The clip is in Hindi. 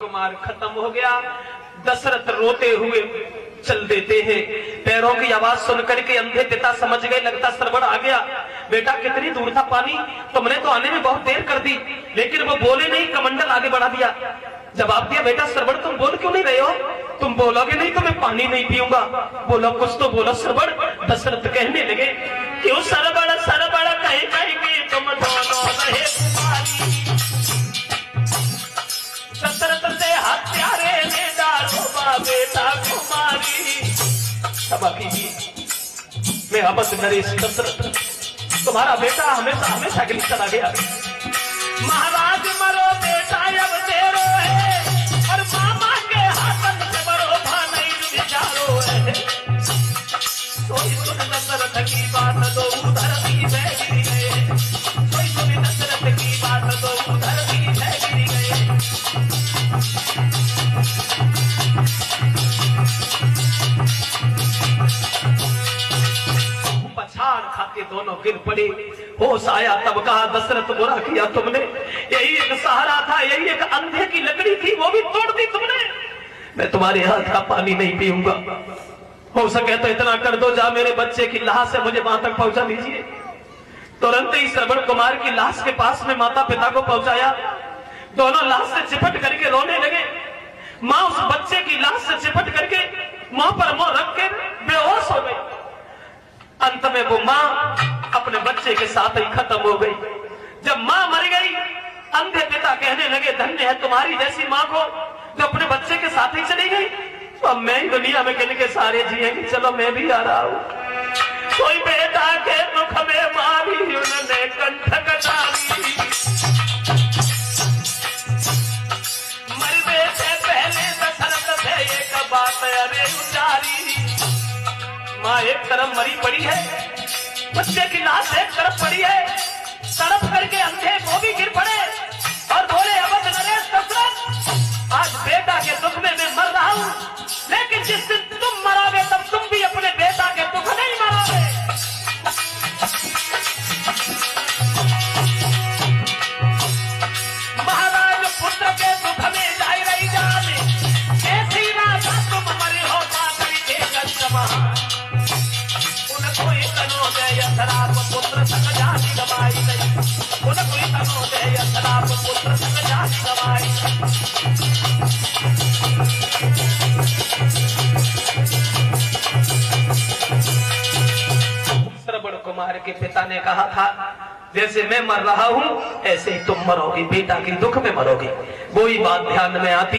कुमार खत्म हो गया। दशरथ रोते हुए चल देते हैं। पैरों की आवाज सुन करके अंधे पिता समझ गए, लगता श्रवण आ गया। बेटा कितनी दूर था पानी, तुमने तो आने में बहुत देर कर दी। लेकिन वो बोले नहीं, कमंडल आगे बढ़ा दिया, जवाब दिया, बेटा श्रवण तुम बोल क्यों नहीं रहे हो? तुम बोलोगे नहीं तो मैं पानी नहीं पीऊंगा। बोलो कुछ तो बोलो श्रवण। दशरथ कहने लगे, क्यों सरबड़ सरबड़ कहीं कहीं की तुम दोनों रहे कुमारी। दशरथ से हत्यारे ने डालो बेटा कुमारी। क्षमा कीजिए, मैं अवध नरेश दशरथ तुम्हारा बेटा हमेशा हमेशा के लिए चला गया। महाराज मरो बेटा अब तेरो है, और मामा के हाथन से मरो भाई विचारो है। कोई सुन दशरथ की बात दो धरती में गिर गए। कोई सुन दशरथ की बात दो धरती में गिर गए। पछाड़ खाके दोनों गिर पड़े। होश आया तब कहा, दशरथ बुरा किया तुमने। यही एक सहारा था, यही एक अंधे की लकड़ी थी, वो भी तोड़ दी तुमने। मैं तुम्हारे हाथ का पानी नहीं पीऊंगा। हो सके तो इतना कर दो, जा मेरे बच्चे की लाश से मुझे वहां तक पहुंचा दीजिए। तुरंत ही श्रवण कुमार की लाश के पास में माता पिता को पहुंचाया। दोनों लाश से चिपट करके रोने लगे। माँ उस बच्चे की लाश से चिपट करके मुंह पर मुंह रख के बेहोश हो गई। अंत में वो माँ अपने बच्चे के साथ ही खत्म हो गई। जब माँ मर गई, अंधे पिता कहने लगे, धन्य है तुम्हारी जैसी माँ को जो अपने बच्चे के साथ ही चली गई। तो अब मैं ही दुनिया में किन के सारे जिएंगे, चलो मैं भी आ रहा हूँ। कोई बेटा के दुख में मारी उन्होंने कंठ कटारी। मरने से पहले दशरथ से एक बात अरे उचारी। माँ एक तरफ मरी पड़ी है, बच्चे की लाश एक तरफ पड़ी है। तड़प करके अंधे वो भी गिर पड़े और बोले, अवध नरेश दशरथ, आज बेटा के दुख में मैं मर रहा हूँ, लेकिन जिस दिन तुम मरोगे तब तुम भी अपने बेटा के दुख नहीं मरोगे। महाराज पुत्र के दुख में जाई रही जाने, ऐसी रात तुम मरे हो के कष्ट शराब पुत्र सक जाति गवाई नहीं। उन कोई तनो दे शराब पुत्र सक जाति गवाई। श्रवण कुमार के पिता ने कहा था, जैसे मैं मर रहा हूँ ऐसे ही तुम मरोगे, बेटा के दुख में मरोगे। वही बात ध्यान में आती।